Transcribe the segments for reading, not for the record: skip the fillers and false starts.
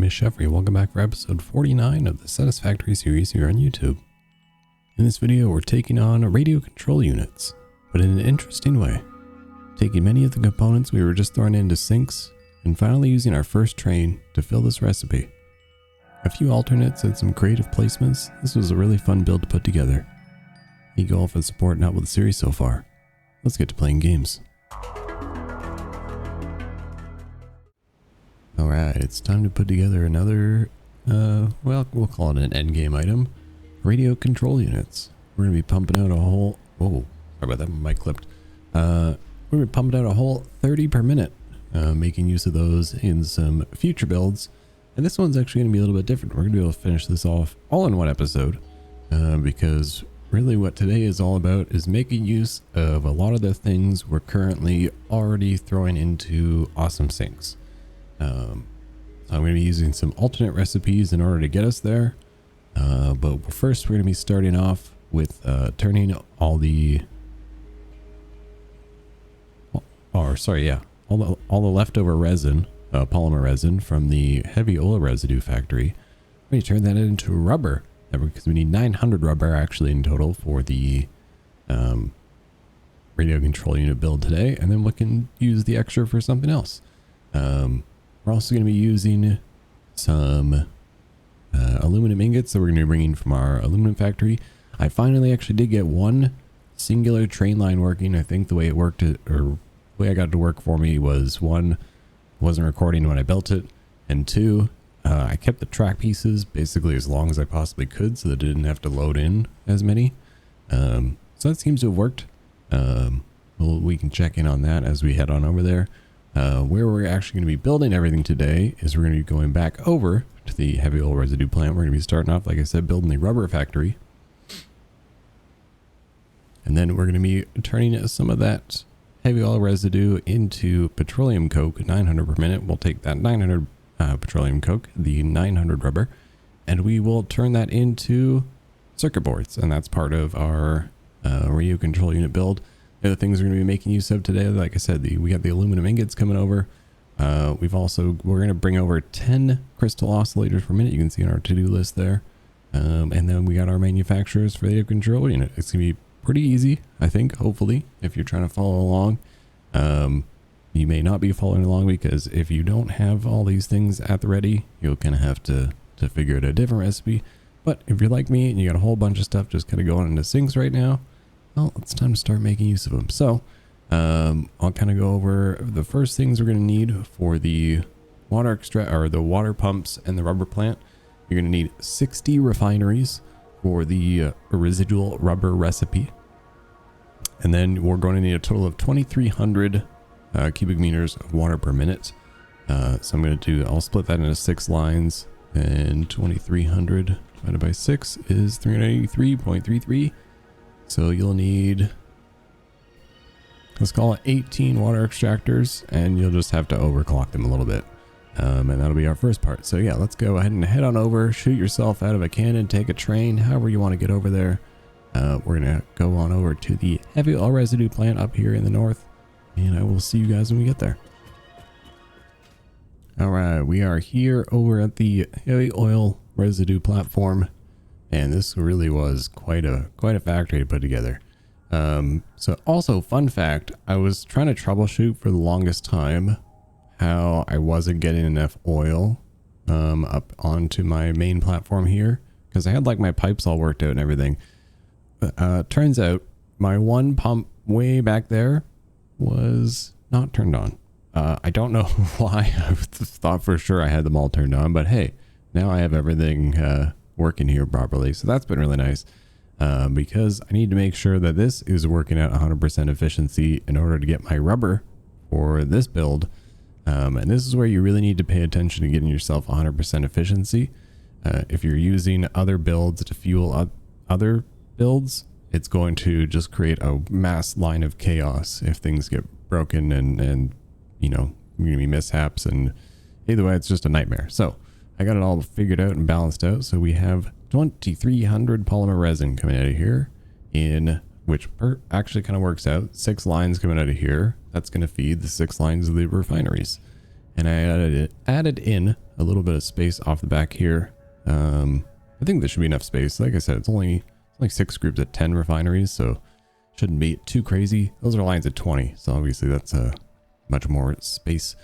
name is Sheffrey. Welcome back for episode 49 of the Satisfactory series here on YouTube. In this video, we're taking on radio control units, but in an interesting way. Taking many of the components we were just throwing into sinks, and finally using our first train to fill this recipe. A few alternates and some creative placements, this was a really fun build to put together. Thank you all for the support and help with the series so far. Let's get to playing games. Alright, it's time to put together another, well, we'll call it an endgame item. Radio control units. We're going to be pumping out a whole, whoa, sorry about that, my mic clipped. We're going to be pumping out a whole 30 per minute, making use of those in some future builds. And this one's actually going to be a little bit different. We're going to be able to finish this off all in one episode, because really what today is all about is making use of a lot of the things we're currently already throwing into awesome sinks. So I'm going to be using some alternate recipes in order to get us there. But first we're going to be starting off with turning all the, all the leftover resin, polymer resin from the heavy oil residue factory. We're going to turn that into rubber, because we need 900 rubber actually in total for the radio control unit build today, and then we can use the extra for something else. We're also going to be using some aluminum ingots that we're going to be bringing from our aluminum factory. I finally actually did get one singular train line working. I think the way it worked, or the way I got it to work for me was, one, wasn't recording when I built it, and two, I kept the track pieces basically as long as I possibly could so that I didn't have to load in as many. So that seems to have worked. We can check in on that as we head on over there. Where we're actually going to be building everything today is we're going to be going back over to the heavy oil residue plant. We're going to be starting off, like I said, building the rubber factory. And then we're going to be turning some of that heavy oil residue into petroleum coke, 900 per minute. We'll take that 900 petroleum coke, the 900 rubber, and we will turn that into circuit boards. And that's part of our radio control unit build. The other things we're going to be making use of today, like I said, we got the aluminum ingots coming over. We're going to bring over 10 crystal oscillators per minute. You can see on our to-do list there. And then we got our manufacturers for the control unit. It's going to be pretty easy, I think, hopefully, if you're trying to follow along. You may not be following along because if you don't have all these things at the ready, you'll kind of have to figure out a different recipe. But if you're like me and you got a whole bunch of stuff just kind of going into sinks right now, well, it's time to start making use of them. So I'll kind of go over the first things we're going to need for the water the water pumps and the rubber plant. You're going to need 60 refineries for the residual rubber recipe. And then we're going to need a total of 2,300 cubic meters of water per minute. So I'll split that into 6 lines, and 2,300 divided by 6 is 383.33. So you'll need, let's call it 18 water extractors, and you'll just have to overclock them a little bit. And that'll be our first part. So yeah, let's go ahead and head on over, shoot yourself out of a cannon, take a train, however you want to get over there. We're going to go on over to the heavy oil residue plant up here in the north, and I will see you guys when we get there. All right, we are here over at the heavy oil residue platform. And this really was quite a factory to put together. So also, fun fact, I was trying to troubleshoot for the longest time how I wasn't getting enough oil up onto my main platform here, because I had like my pipes all worked out and everything. Turns out my one pump way back there was not turned on. I don't know why. I thought for sure I had them all turned on, but hey, now I have everything working here properly. So that's been really nice, because I need to make sure that this is working at 100% efficiency in order to get my rubber for this build. And this is where you really need to pay attention to getting yourself 100% efficiency. If you're using other builds to fuel other builds, it's going to just create a mass line of chaos if things get broken, and you know, going to be mishaps, and either way, it's just a nightmare. So I got it all figured out and balanced out. So we have 2,300 polymer resin coming out of here, which actually kind of works out. 6 lines coming out of here. That's going to feed the 6 lines of the refineries. And I added in a little bit of space off the back here. I think there should be enough space. Like I said, it's only like 6 groups at 10 refineries, so shouldn't be too crazy. Those are lines at 20, so obviously that's much more space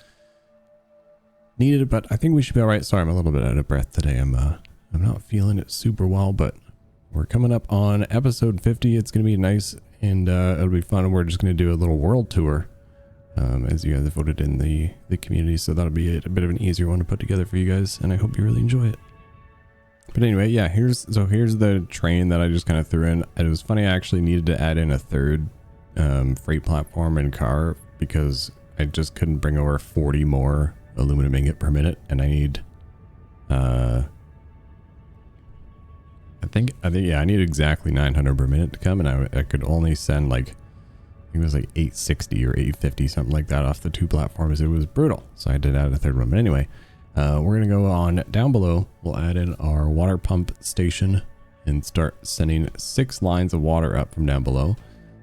needed, but I think we should be all right. Sorry, I'm a little bit out of breath today. I'm not feeling it super well, but we're coming up on episode 50. It's going to be nice, and it'll be fun. We're just going to do a little world tour, as you guys have voted in the community, so that'll be a bit of an easier one to put together for you guys, and I hope you really enjoy it. But anyway, yeah, here's the train that I just kind of threw in. It was funny, I actually needed to add in a third freight platform and car because I just couldn't bring over 40 more aluminum ingot per minute, and I need I think yeah, I need exactly 900 per minute to come, and I could only send like, I think it was like 860 or 850, something like that, off the 2 platforms. It was brutal, so I did add a third one. But anyway, we're gonna go on down below. We'll add in our water pump station and start sending 6 lines of water up from down below.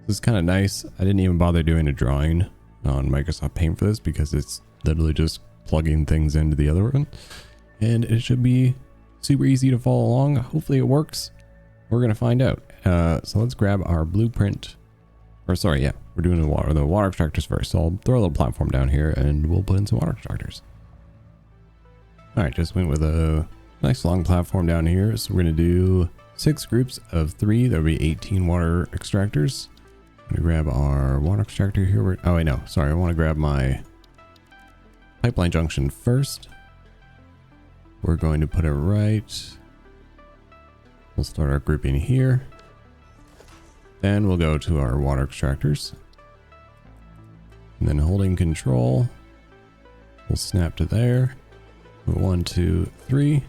This is kind of nice. I didn't even bother doing a drawing on Microsoft Paint for this because it's literally just plugging things into the other one, and it should be super easy to follow along. Hopefully it works. We're gonna find out. So let's grab our blueprint, or sorry, yeah, we're doing the water extractors first. So I'll throw a little platform down here and we'll put in some water extractors. All right, just went with a nice long platform down here. So we're gonna do 6 groups of 3. There'll be 18 water extractors. I'm gonna grab our water extractor here. Oh wait, no, sorry, I want to grab my pipeline junction first. We're going to put it right. We'll start our grouping here. Then we'll go to our water extractors. And then holding control, we'll snap to there. 1, 2, 3.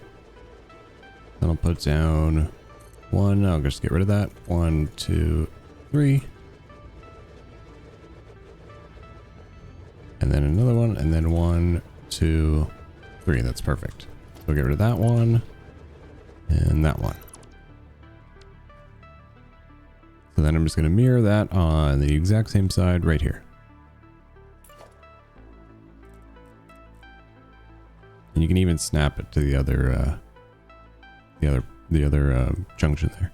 Then I'll put down 1. I'll just get rid of that. 1, 2, 3. And then another one, and then 1, 2, 3. That's perfect. So we'll get rid of that one and that one. So then I'm just going to mirror that on the exact same side right here. And you can even snap it to the other junction there.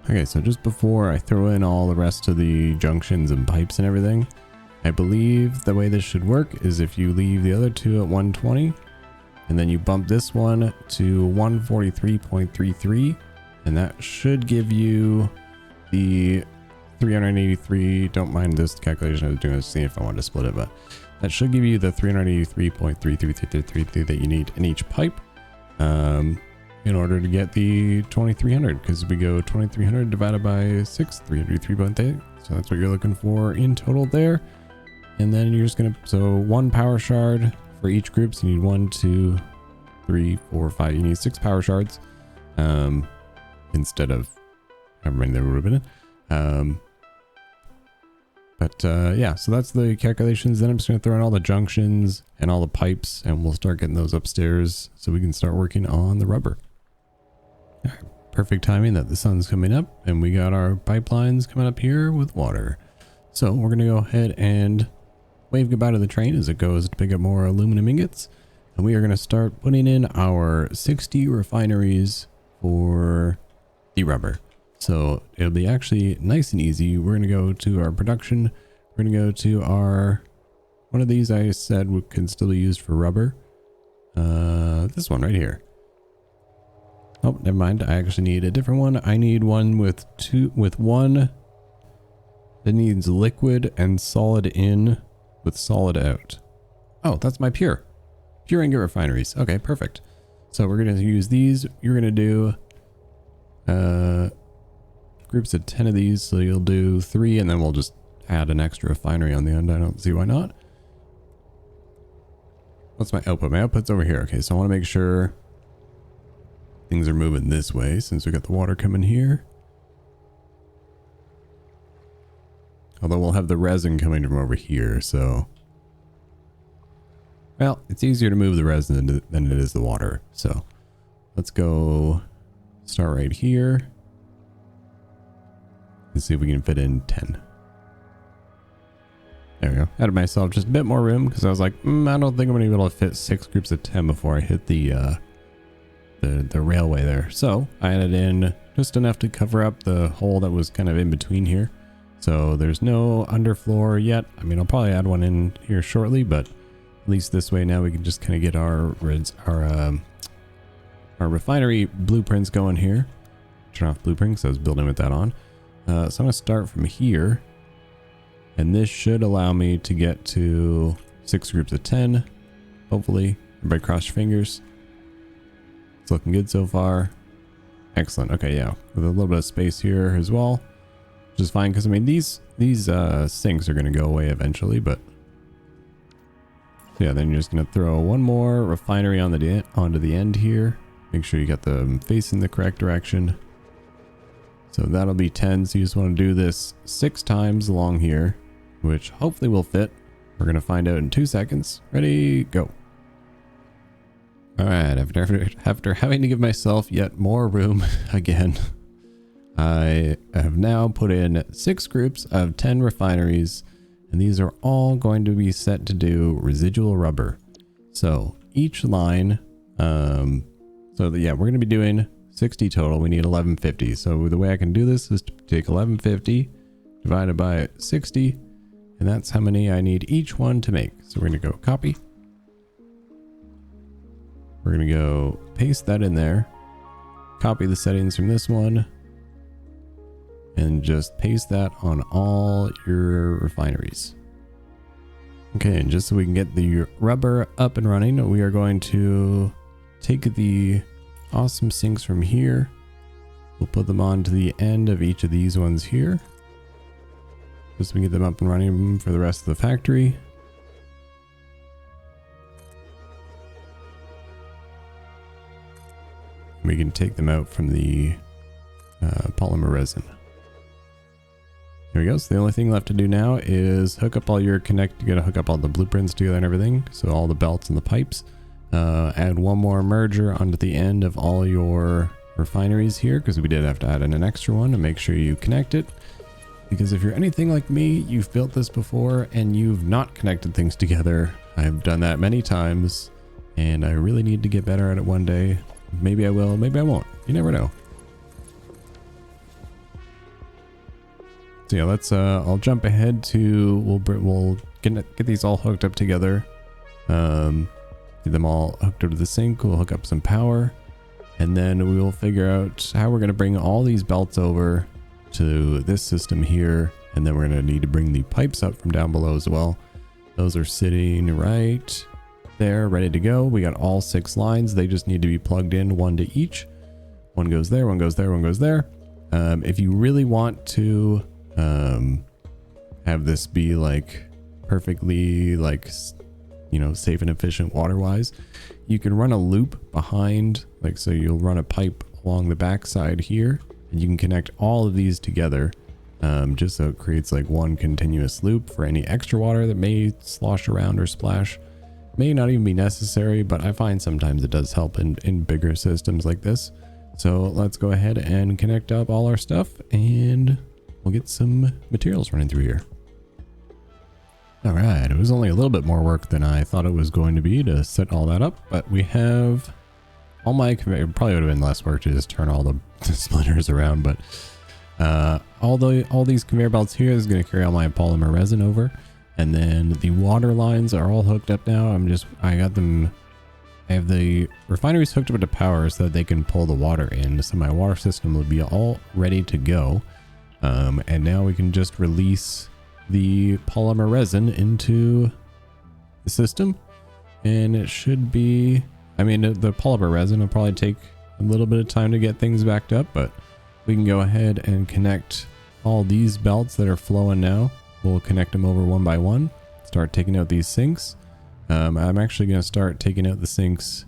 Okay, so just before I throw in all the rest of the junctions and pipes and everything, I believe the way this should work is if you leave the other 2 at 120, and then you bump this one to 143.33, and that should give you the 383. Don't mind this calculation I was doing to see if I wanted to split it, but that should give you the 383.3333 that you need in each pipe in order to get the 2300, because we go 2300 divided by 6, 383.8. So that's what you're looking for in total there. And then you're just gonna, so 1 power shard for each group. So you need 1, 2, 3, 4, 5. You need 6 power shards instead of however many there would have been. Yeah, so that's the calculations. Then I'm just gonna throw in all the junctions and all the pipes, and we'll start getting those upstairs so we can start working on the rubber. All right, perfect timing that the sun's coming up, and we got our pipelines coming up here with water. So we're gonna go ahead and wave goodbye to the train as it goes to pick up more aluminum ingots, and we are going to start putting in our 60 refineries for the rubber. So it'll be actually nice and easy. We're going to go to our production. We're going to go to our, one of these I said can still be used for rubber. This one right here. Oh, never mind. I actually need a different one. I need one with one that needs liquid and solid in with solid out. Oh, that's my pure ingot refineries. Okay, perfect. So we're going to use these. You're going to do groups of 10 of these. So you'll do 3, and then we'll just add an extra refinery on the end. I don't see why not. What's my output? My output's over here. Okay, so I want to make sure things are moving this way since we got the water coming here. Although we'll have the resin coming from over here, so... Well, it's easier to move the resin than it is the water. So let's go start right here. Let's see if we can fit in 10. There we go. Added myself just a bit more room because I was like, I don't think I'm gonna be able to fit 6 groups of 10 before I hit the railway there. So I added in just enough to cover up the hole that was kind of in between here. So there's no underfloor yet. I mean, I'll probably add one in here shortly, but at least this way now we can just kind of get our refinery blueprints going here. Turn off blueprints. I was building with that on. So I'm gonna start from here, and this should allow me to get to 6 groups of 10. Hopefully, everybody cross your fingers. It's looking good so far. Excellent. Okay, yeah, with a little bit of space here as well, which is fine because I mean these sinks are gonna go away eventually, but yeah, then you're just gonna throw one more refinery onto the end here. Make sure you got them facing the correct direction. So that'll be 10. So you just want to do this 6 times along here, which hopefully will fit. We're going to find out in 2 seconds. Ready, go. All right. After having to give myself yet more room again, I have now put in 6 groups of 10 refineries, and these are all going to be set to do residual rubber. So each line, yeah, we're going to be doing 60 total. We need 1150. So the way I can do this is to take 1150 divided by 60, and that's how many I need each one to make. So we're going to go copy. We're going to go paste that in there, copy the settings from this one, and just paste that on all your refineries. Okay, and just so we can get the rubber up and running, we are going to take the awesome sinks from here. We'll put them on to the end of each of these ones here, just so we can get them up and running for the rest of the factory. We can take them out from the polymer resin. There we go. So the only thing left to do now is hook up all your you gotta hook up all the blueprints together and everything. So all the belts and the pipes. Add one more merger onto the end of all your refineries here, because we did have to add in an extra one, to make sure you connect it. Because if you're anything like me, you've built this before and you've not connected things together. I've done that many times, and I really need to get better at it one day. Maybe I will, maybe I won't. You never know. So yeah, let's I'll jump ahead to we'll get these all hooked up together. Get them all hooked up to the sink. We'll hook up some power, and then we will figure out how we're going to bring all these belts over to this system here, and then we're going to need to bring the pipes up from down below as well. Those are sitting right there, ready to go. We got all 6 lines. They just need to be plugged in, one to each. One goes there, one goes there, one goes there. If you really want to have this be like perfectly like, you know, safe and efficient water wise, you can run a loop behind, like, so you'll run a pipe along the back side here, and you can connect all of these together, just so it creates like one continuous loop for any extra water that may slosh around or splash. May not even be necessary, but I find sometimes it does help in bigger systems like this. So let's go ahead and connect up all our stuff, and we'll get some materials running through here. All right, it was only a little bit more work than I thought it was going to be to set all that up, but we have all my conveyor. Probably would have been less work to just turn all the splitters around, but all these conveyor belts here is going to carry all my polymer resin over, and then the water lines are all hooked up now. I have the refineries hooked up to power so that they can pull the water in, so my water system will be all ready to go, and now we can just release the polymer resin into the system, and it should be, I mean, the polymer resin will probably take a little bit of time to get things backed up, but we can go ahead and connect all these belts that are flowing now. We'll connect them over one by one, start taking out these sinks. I'm actually going to start taking out the sinks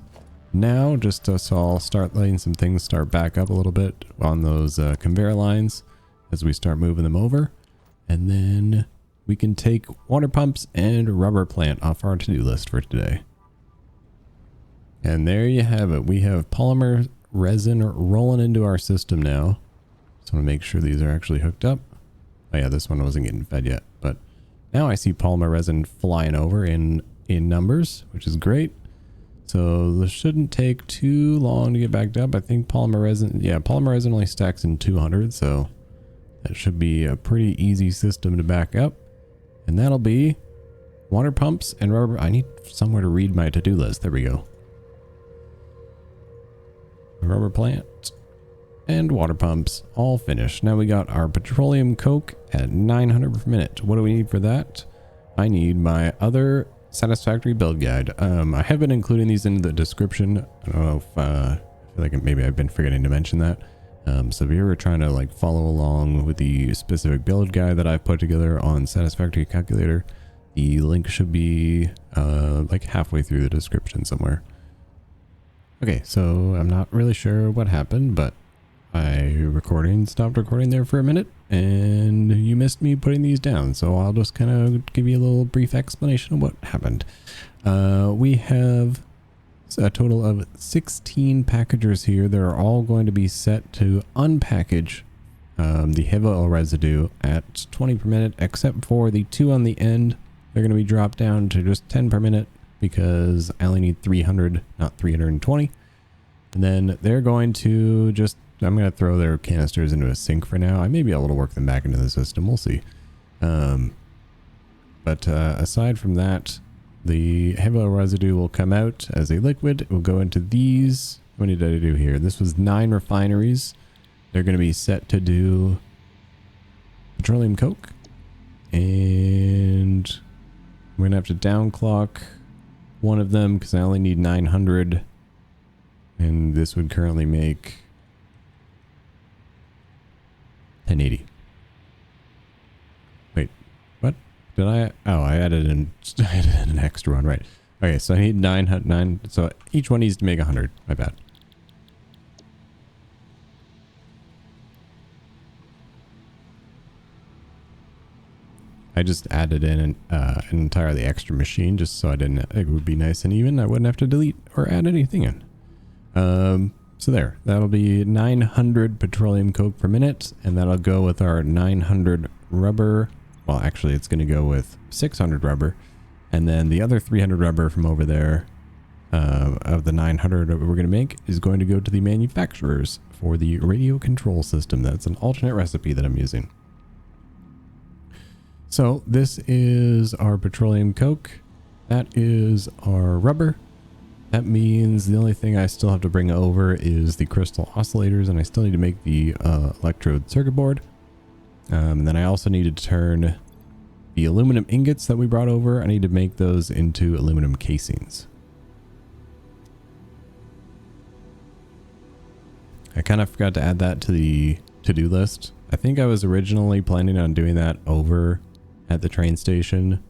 now, so I'll start letting some things start back up a little bit on those conveyor lines as we start moving them over. And then we can take water pumps and rubber plant off our to-do list for today. And there you have it. We have polymer resin rolling into our system now. Just want to make sure these are actually hooked up. Oh yeah, this one wasn't getting fed yet, but Now I see polymer resin flying over in numbers, which is great. So this shouldn't take too long to get backed up. I think polymer resin, yeah, polymer resin only stacks in 200, so that should be a pretty easy system to back up. And that'll be water pumps and rubber. I need somewhere to read my to-do list. There we go. Rubber plant and water pumps all finished. Now we got our petroleum coke at 900 per minute. What do we need for that? I need my other satisfactory build guide. I have been including these in the description. I don't know if I feel like maybe I've been forgetting to mention that. So if you're ever trying to like follow along with the specific build guide that I've put together on Satisfactory Calculator, the link should be like halfway through the description somewhere. Okay, so I'm not really sure what happened, but I stopped recording there for a minute, and you missed me putting these down, so I'll just kind of give you a little brief explanation of what happened. We have a total of 16 packagers here. They're all going to be set to unpackage the heavy oil residue at 20 per minute, except for the 2 on the end. They're going to be dropped down to just 10 per minute because I only need 300, not 320. And then they're going to just, I'm going to throw their canisters into a sink for now. I may be able to work them back into the system. We'll see. But aside from that, the heavy oil residue will come out as a liquid. It will go into these. What did I do here? This was 9 refineries. They're going to be set to do petroleum coke. And I'm going to have to downclock one of them because I only need 900. And this would currently make 1080. Wait, what? Did I? Oh, I added an extra one, right? Okay, so I need 9. So each one needs to make 100. My bad. I just added in an entirely extra machine just so I didn't. It would be nice and even. I wouldn't have to delete or add anything in. So there, that'll be 900 petroleum coke per minute, and that'll go with our 900 rubber. Well, actually, it's going to go with 600 rubber, and then the other 300 rubber from over there of the 900 that we're going to make is going to go to the manufacturers for the radio control system. That's an alternate recipe that I'm using. So this is our petroleum coke. That is our rubber. That means the only thing I still have to bring over is the crystal oscillators, and I still need to make the electrode circuit board. And then I also need to turn the aluminum ingots that we brought over. I need to make those into aluminum casings. I kind of forgot to add that to the to-do list. I think I was originally planning on doing that over at the train station.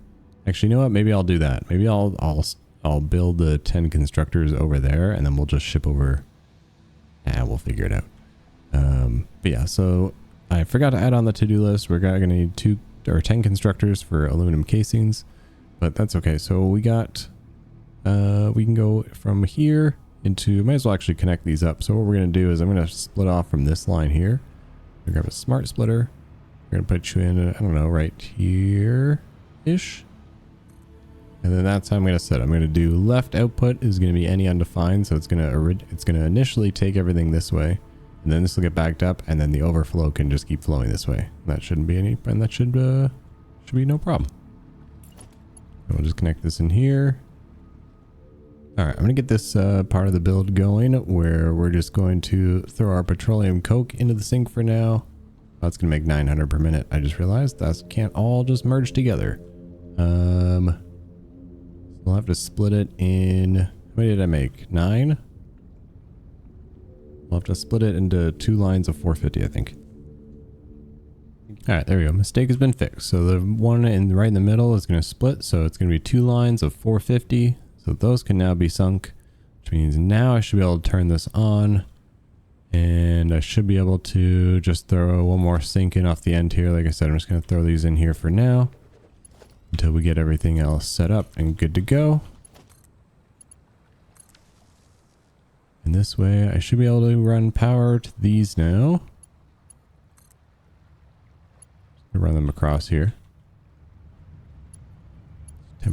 Actually, you know what? Maybe I'll do that. Maybe I'll build the 10 constructors over there, and then we'll just ship over. We'll figure it out. But yeah, so I forgot to add on the to-do list. We're going to need 2 or 10 constructors for aluminum casings, but that's okay. So we got, we can go from here into, might as well actually connect these up. So what we're going to do is I'm going to split off from this line here. We're going to grab a smart splitter. We're going to put you in, I don't know, right here-ish. And then that's how I'm going to set it. I'm going to do left output is going to be any undefined. So it's going to initially take everything this way, and then this will get backed up, and then the overflow can just keep flowing this way. That shouldn't be any, and that should be no problem. We'll just connect this in here. All right, I'm going to get this part of the build going where we're just going to throw our petroleum coke into the sink for now. That's going to make 900 per minute. I just realized that can't all just merge together. We'll have to split it in, how many did I make? 9? We'll have to split it into 2 lines of 450, I think. All right, there we go. Mistake has been fixed. So the one right in the middle is going to split. So it's going to be 2 lines of 450. So those can now be sunk, which means now I should be able to turn this on, and I should be able to just throw one more sink in off the end here. Like I said, I'm just going to throw these in here for now until we get everything else set up and good to go. And this way I should be able to run power to these now. Run them across here.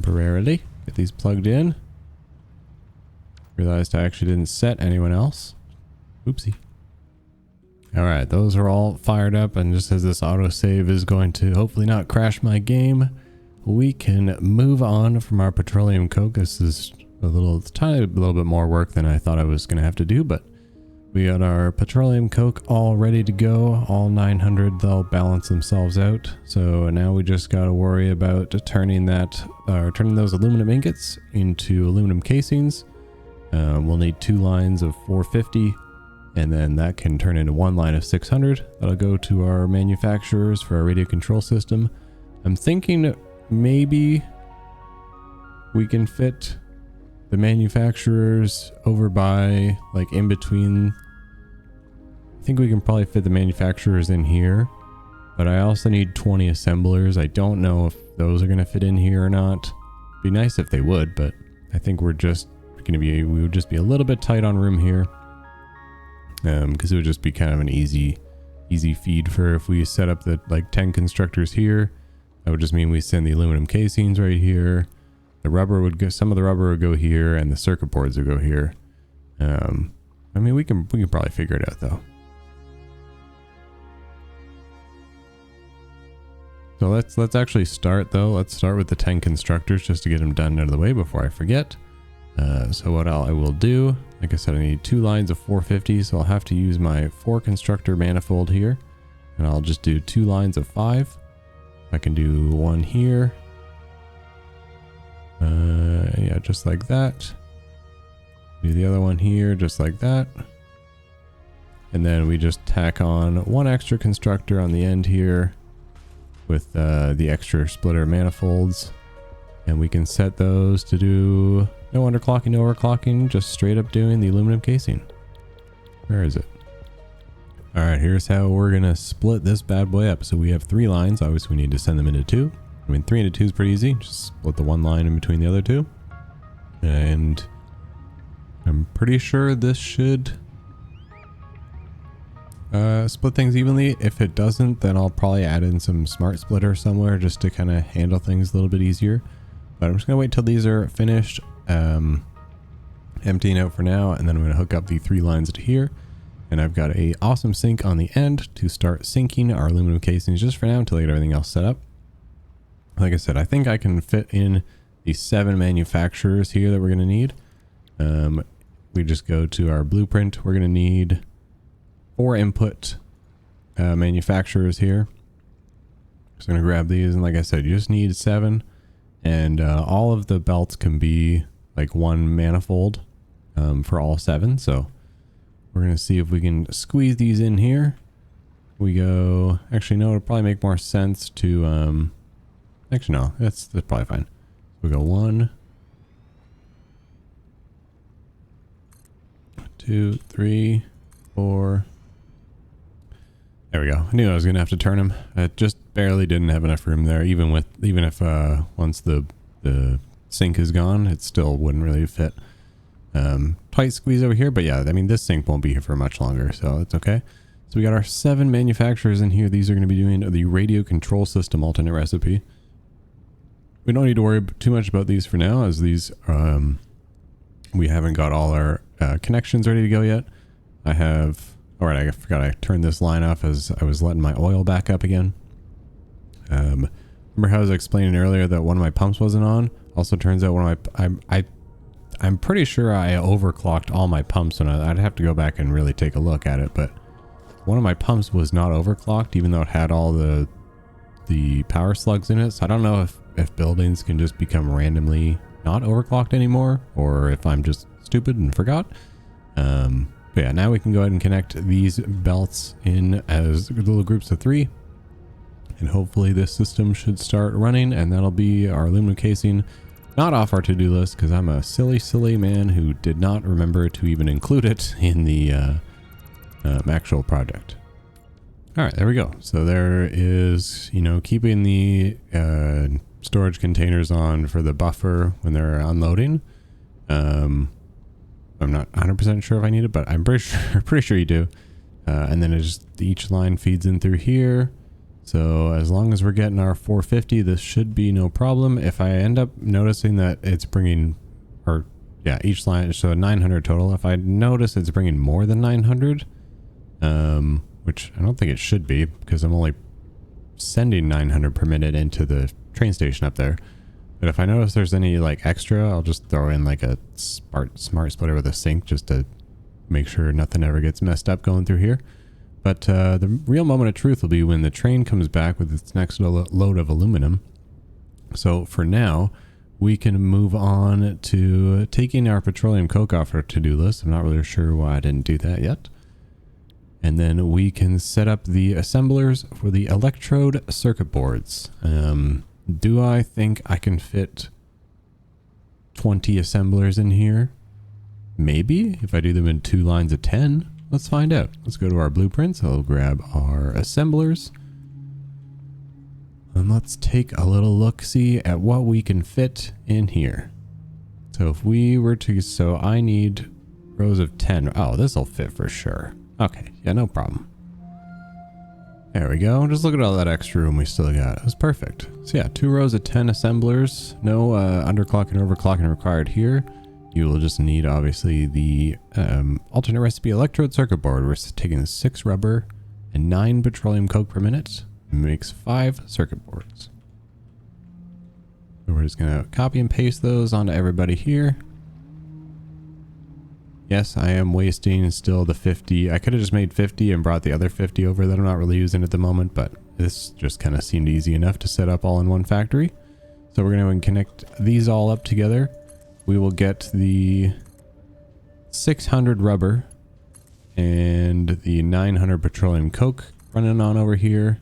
temporarily. Get these plugged in. Realized I actually didn't set anyone else. Oopsie. Alright, those are all fired up, and just as this autosave is going to hopefully not crash my game, we can move on from our petroleum coke. This is a tiny little bit more work than I thought I was going to have to do, but we got our petroleum coke all ready to go. All 900, they'll balance themselves out. So now we just got to worry about turning those aluminum ingots into aluminum casings. We'll need 2 lines of 450, and then that can turn into 1 line of 600. That'll go to our manufacturers for our radio control system. I'm thinking maybe we can fit the manufacturers over by, like, in between. I think we can probably fit the manufacturers in here, but I also need 20 assemblers. I don't know if those are going to fit in here or not. Be nice if they would, but I think we would just be a little bit tight on room here, because it would just be kind of an easy feed for if we set up the, like, 10 constructors here. That would just mean we send the aluminum casings right here. The rubber would go, some of the rubber would go here, and the circuit boards would go here. I mean, we can probably figure it out though. So let's actually start though. Let's start with the 10 constructors just to get them done out of the way before I forget. So what I will do, like I said, I need 2 lines of 450, so I'll have to use my 4 constructor manifold here, and I'll just do 2 lines of 5. I can do 1 here. Yeah, just like that. Do the other one here, just like that. And then we just tack on 1 extra constructor on the end here with the extra splitter manifolds. And we can set those to do no underclocking, no overclocking, just straight up doing the aluminum casing. Where is it? All right, here's how we're gonna split this bad boy up. So we have 3 lines. Obviously, we need to send them into 2. I mean, 3 into 2 is pretty easy. Just split the 1 line in between the other 2. And I'm pretty sure this should split things evenly. If it doesn't, then I'll probably add in some smart splitter somewhere just to kind of handle things a little bit easier. But I'm just gonna wait till these are finished, emptying out for now, and then I'm gonna hook up the 3 lines to here. And I've got a awesome sink on the end to start sinking our aluminum casings just for now until I get everything else set up. Like I said, I think I can fit in the 7 manufacturers here that we're going to need. We just go to our blueprint. We're going to need 4 input manufacturers here. Just going to grab these, and like I said, you just need 7. And all of the belts can be like 1 manifold for all 7. So we're going to see if we can squeeze these in here. We go... Actually, no, it'll probably make more sense to... Actually, no, that's probably fine. We go 1, 2, 3, 4. There we go. I knew I was gonna have to turn them. I just barely didn't have enough room there. Even if once the sink is gone, it still wouldn't really fit. Tight squeeze over here, but yeah, I mean, this sink won't be here for much longer, so it's okay. So we got our 7 manufacturers in here. These are going to be doing the radio control system alternate recipe. We don't need to worry too much about these for now, as these, we haven't got all our connections ready to go yet. I forgot I turned this line off as I was letting my oil back up again. Remember how I was explaining earlier that one of my pumps wasn't on? Also turns out I'm pretty sure I overclocked all my pumps, and I'd have to go back and really take a look at it, but one of my pumps was not overclocked, even though it had all the power slugs in it. So I don't know if buildings can just become randomly not overclocked anymore, or if I'm just stupid and forgot. But yeah, now we can go ahead and connect these belts in as little groups of 3, and hopefully this system should start running, and that'll be our aluminum casing. Not off our to-do list, because I'm a silly man who did not remember to even include it in the actual project. All right, there we go. So there is, keeping the storage containers on for the buffer when they're unloading. I'm not 100% sure if I need it, but I'm pretty sure you do. And then each line feeds in through here. So as long as we're getting our 450, this should be no problem. If I end up noticing that it's bringing, or yeah, each line, so 900 total. If I notice it's bringing more than 900, which I don't think it should be because I'm only sending 900 per minute into the train station up there. But if I notice there's any like extra, I'll just throw in like a smart splitter with a sink just to make sure nothing ever gets messed up going through here. But the real moment of truth will be when the train comes back with its next load of aluminum. So for now, we can move on to taking our petroleum coke off our to-do list. I'm not really sure why I didn't do that yet. And then we can set up the assemblers for the electrode circuit boards. Do I think I can fit 20 assemblers in here? Maybe, if I do them in 2 lines of 10. Let's find out. Let's go to our blueprints. I'll grab our assemblers. And let's take a little look-see at what we can fit in here. So if we were to, so I need rows of 10. Oh, this will fit for sure. Okay, yeah, no problem. There we go. Just look at all that extra room we still got. It was perfect. So yeah, 2 rows of 10 assemblers. No underclocking or overclocking required here. You will just need, obviously, the alternate recipe electrode circuit board. We're taking 6 rubber and 9 petroleum coke per minute. It makes 5 circuit boards. So we're just going to copy and paste those onto everybody here. Yes, I am wasting still the 50. I could have just made 50 and brought the other 50 over that I'm not really using at the moment, but this just kind of seemed easy enough to set up all in one factory. So we're going to connect these all up together. We will get the 600 rubber and the 900 petroleum coke running on over here,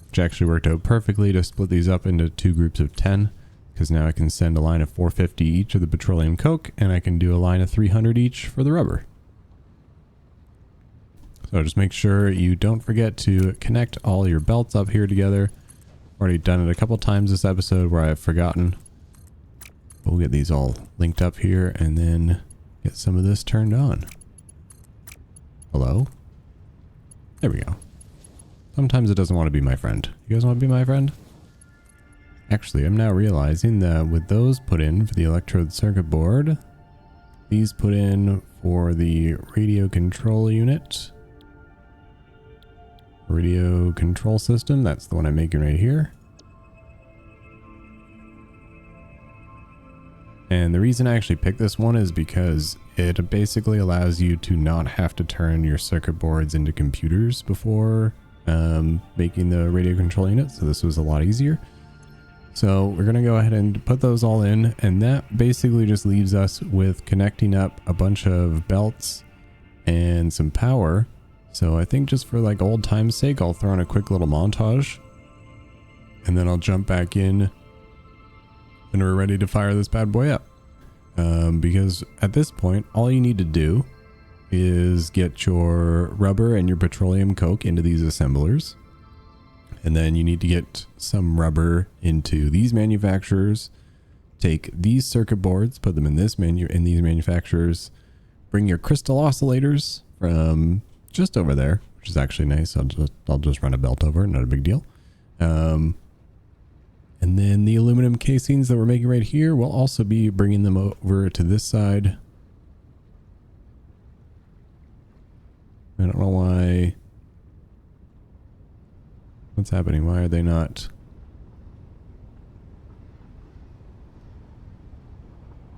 which actually worked out perfectly to split these up into 2 groups of 10, because now I can send a line of 450 each of the petroleum coke, and I can do a line of 300 each for the rubber. So just make sure you don't forget to connect all your belts up here together. Already done it a couple times this episode where I've forgotten. We'll get these all linked up here and then get some of this turned on. Hello? There we go. Sometimes it doesn't want to be my friend. You guys want to be my friend? Actually, I'm now realizing that with those put in for the electrode circuit board, these put in for the radio control unit, radio control system, that's the one I'm making right here. And the reason I actually picked this one is because it basically allows you to not have to turn your circuit boards into computers before making the radio control unit. So this was a lot easier. So we're going to go ahead and put those all in, and that basically just leaves us with connecting up a bunch of belts and some power. So I think just for like old time's sake, I'll throw in a quick little montage and then I'll jump back in and we're ready to fire this bad boy up. Because at this point, all you need to do is get your rubber and your petroleum coke into these assemblers. And then you need to get some rubber into these manufacturers, take these circuit boards, put them in these manufacturers, bring your crystal oscillators from just over there, which is actually nice. I'll just run a belt over it, not a big deal. And then the aluminum casings that we're making right here, we'll also be bringing them over to this side. I don't know why. What's happening? Why are they not?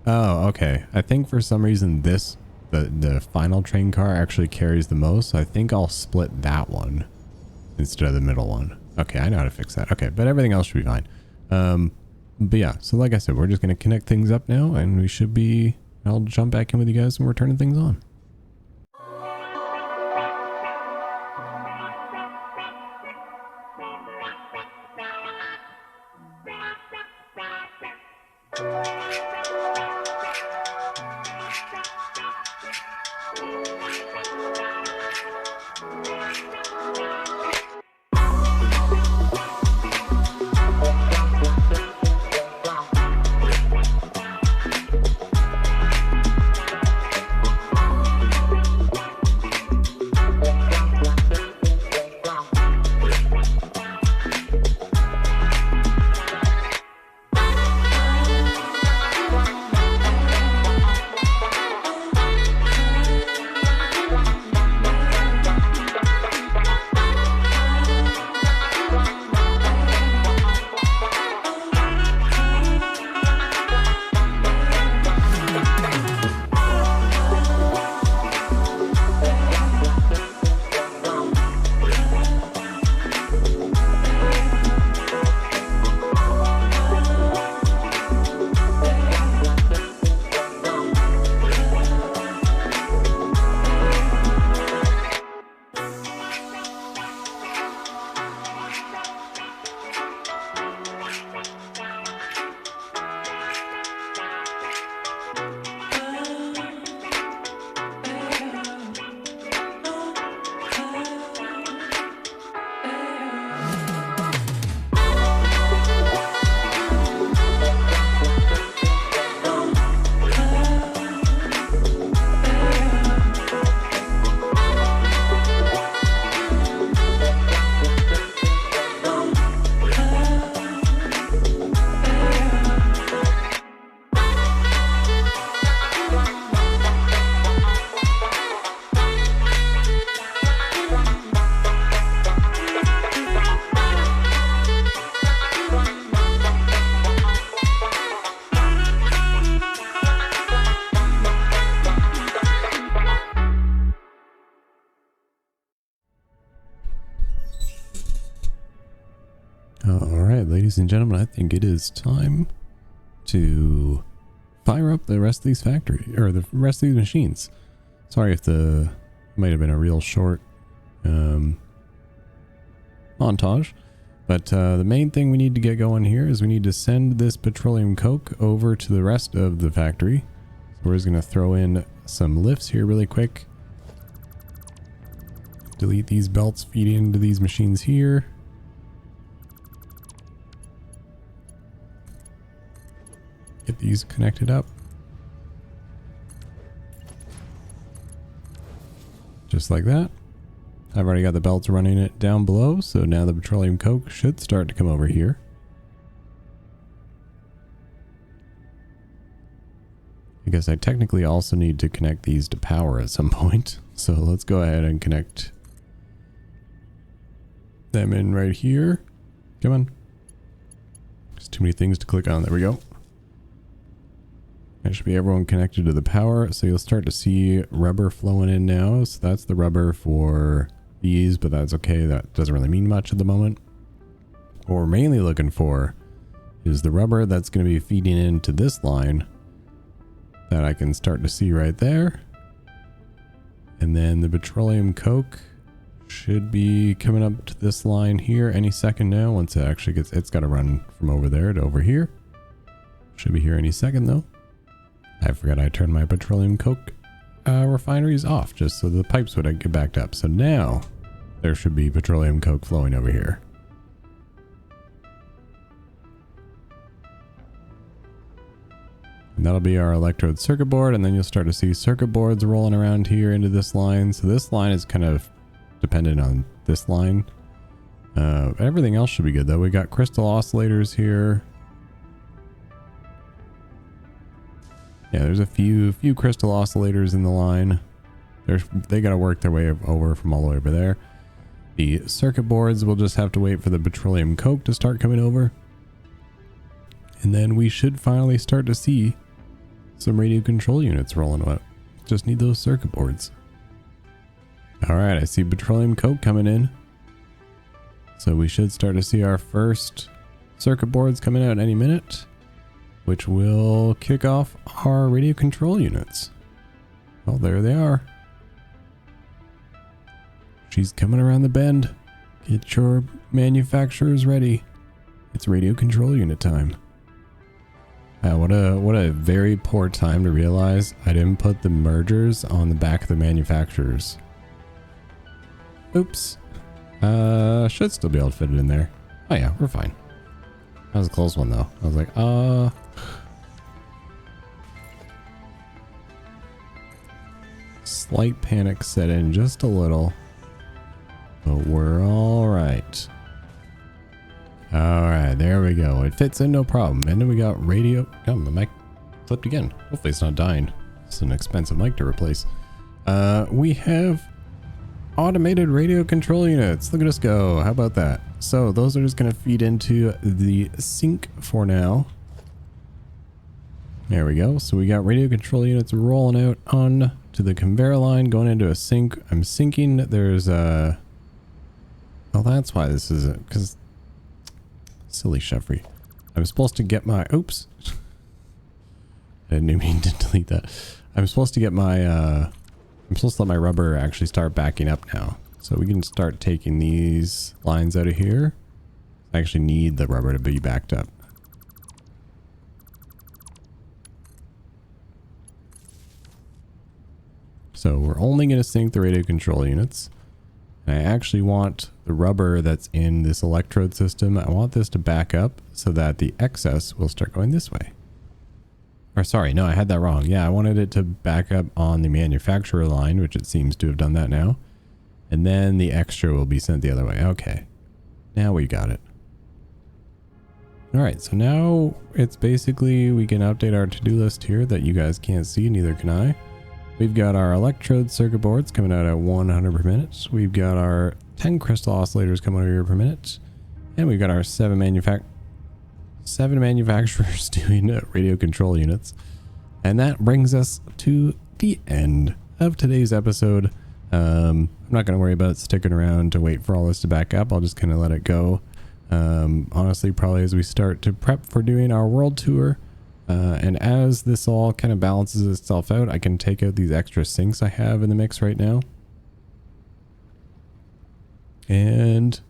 Oh, okay. I think for some reason the final train car actually carries the most. So I think I'll split that one instead of the middle one. Okay, I know how to fix that. Okay, but everything else should be fine. But yeah, so like I said, we're just going to connect things up now and we should be, I'll jump back in with you guys when we're turning things on. ladies and gentlemen, I think it is time to fire up the rest of these the rest of these machines. Sorry if might have been a real short montage, but the main thing we need to get going here is we need to send this petroleum coke over to the rest of the factory. So we're just going to throw in some lifts here really quick. Delete these belts feeding into these machines here. Get these connected up. Just like that. I've already got the belts running it down below, so now the petroleum coke should start to come over here. I guess I technically also need to connect these to power at some point. So let's go ahead and connect them in right here. Come on. There's too many things to click on. There we go. That should be everyone connected to the power. So you'll start to see rubber flowing in now. So that's the rubber for these, but that's okay. That doesn't really mean much at the moment. What we're mainly looking for is the rubber that's going to be feeding into this line that I can start to see right there. And then the petroleum coke should be coming up to this line here any second now. Once it actually gets, it's got to run from over there to over here. Should be here any second though. I forgot I turned my petroleum coke refineries off just so the pipes would get backed up. So now there should be petroleum coke flowing over here. And that'll be our electrode circuit board, and then you'll start to see circuit boards rolling around here into this line. So this line is kind of dependent on this line. Everything else should be good though. We got crystal oscillators here. Yeah, there's a few crystal oscillators in the line. They got to work their way over from all the way over there. The circuit boards will just have to wait for the petroleum coke to start coming over. And then we should finally start to see some radio control units rolling up. Just need those circuit boards. All right, I see petroleum coke coming in. So we should start to see our first circuit boards coming out any minute, which will kick off our radio control units. Well, there they are. She's coming around the bend. Get your manufacturers ready. It's radio control unit time. What a very poor time to realize I didn't put the mergers on the back of the manufacturers. Oops. Should still be able to fit it in there. Oh yeah, we're fine. That was a close one though. I was like, Slight panic set in just a little, but we're all right. All right, there we go. It fits in no problem. And then we got radio. Oh, the mic flipped again. Hopefully it's not dying. It's an expensive mic to replace. We have automated radio control units. Look at us go. How about that? So those are just going to feed into the sink for now. There we go. So we got radio control units rolling out on to the conveyor line, going into a sink. I'm sinking. There's a... Oh, that's why this is it. Because... Silly Chefry. I'm supposed to get my... Oops. I didn't mean to delete that. I'm supposed to get my... I'm supposed to let my rubber actually start backing up now. So we can start taking these lines out of here. I actually need the rubber to be backed up. So we're only going to sync the radio control units. And I actually want the rubber that's in this electrode system. I want this to back up so that the excess will start going this way. Or sorry, no, I had that wrong. Yeah, I wanted it to back up on the manufacturer line, which it seems to have done that now. And then the extra will be sent the other way. Okay. Now we got it. All right, so now it's basically, we can update our to-do list here that you guys can't see, neither can I. We've got our electrode circuit boards coming out at 100 per minute. We've got our 10 crystal oscillators coming out here per minute. And we've got our 7 manufacturers doing radio control units. And that brings us to the end of today's episode. I'm not going to worry about sticking around to wait for all this to back up. I'll just kind of let it go Honestly, probably as we start to prep for doing our world tour. And as this all kind of balances itself out, I can take out these extra sinks I have in the mix right now. And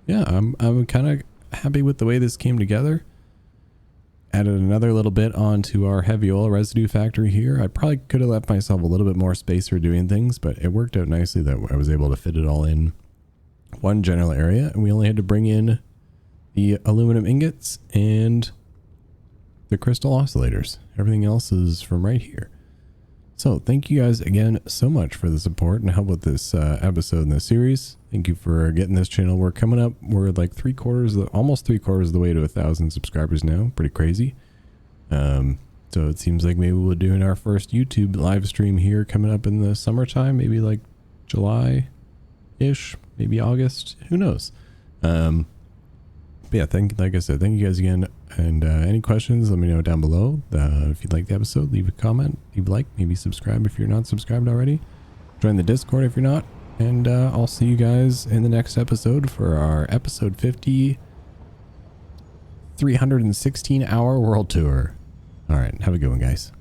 yeah, I'm kind of happy with the way this came together. Added another little bit onto our heavy oil residue factory here. I probably could have left myself a little bit more space for doing things, but it worked out nicely that I was able to fit it all in one general area, and we only had to bring in the aluminum ingots and the crystal oscillators. Everything else is from right here. So thank you guys again so much for the support and help with this episode in the series. Thank you for getting this channel. We're coming up. We're like almost three quarters of the way to 1,000 subscribers now. Pretty crazy. So it seems like maybe we'll do our first YouTube live stream here coming up in the summertime, maybe like July-ish, maybe August. Who knows? But yeah, like I said, thank you guys again. And any questions, let me know down below. If you liked the episode, leave a comment, leave a like, maybe subscribe if you're not subscribed already. Join the Discord if you're not. And I'll see you guys in the next episode for our episode 50 316-hour world tour. All right, have a good one, guys.